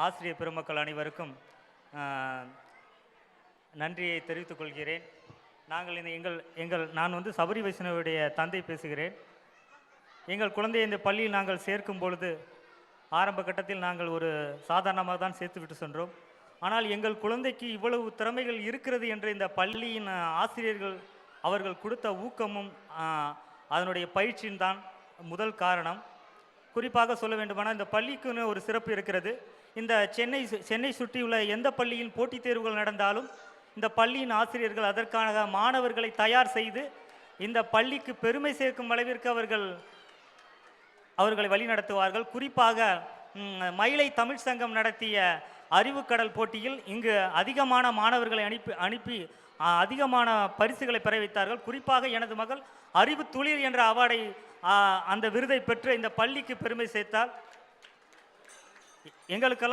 ஆசிரியர் பெருமக்கள் அனைவருக்கும் நன்றியை தெரிவித்துக் கொள்கிறேன். நாங்கள் நான் சபரி வைஷ்ணவுடைய தந்தை பேசுகிறேன். எங்கள் குழந்தையை இந்த பள்ளியில் நாங்கள் சேர்க்கும் பொழுது ஆரம்ப கட்டத்தில் நாங்கள் ஒரு சாதாரணமாக தான் சேர்த்துவிட்டு சென்றோம். ஆனால் எங்கள் குழந்தைக்கு இவ்வளவு திறமைகள் இருக்கிறது என்று இந்த பள்ளியின் ஆசிரியர்கள் அவர்கள் கொடுத்த ஊக்கமும் அதனுடைய பயிற்சியின் தான் முதல் காரணம். குறிப்பாக சொல்ல வேண்டுமானால் இந்த பள்ளிக்குன்னு ஒரு சிறப்பு இருக்கிறது. இந்த சென்னை சுற்றியுள்ள எந்த பள்ளியின் போட்டித் தேர்வுகள் நடந்தாலும் இந்த பள்ளியின் ஆசிரியர்கள் அதற்கான மாணவர்களை தயார் செய்து இந்த பள்ளிக்கு பெருமை சேர்க்கும் அளவிற்கு அவர்களை வழிநடத்துவார்கள். குறிப்பாக மயிலை தமிழ் சங்கம் நடத்திய அறிவுக்கடல் போட்டியில் இங்கு அதிகமான மாணவர்களை அனுப்பி அதிகமான பரிசுகளை பெற வைத்தார்கள். குறிப்பாக எனது மகள் அறிவு துளிர் என்ற அவார்டை அந்த விருதை பெற்று இந்த பள்ளிக்கு பெருமை சேர்த்தார். எங்களுக்கெல்லாம்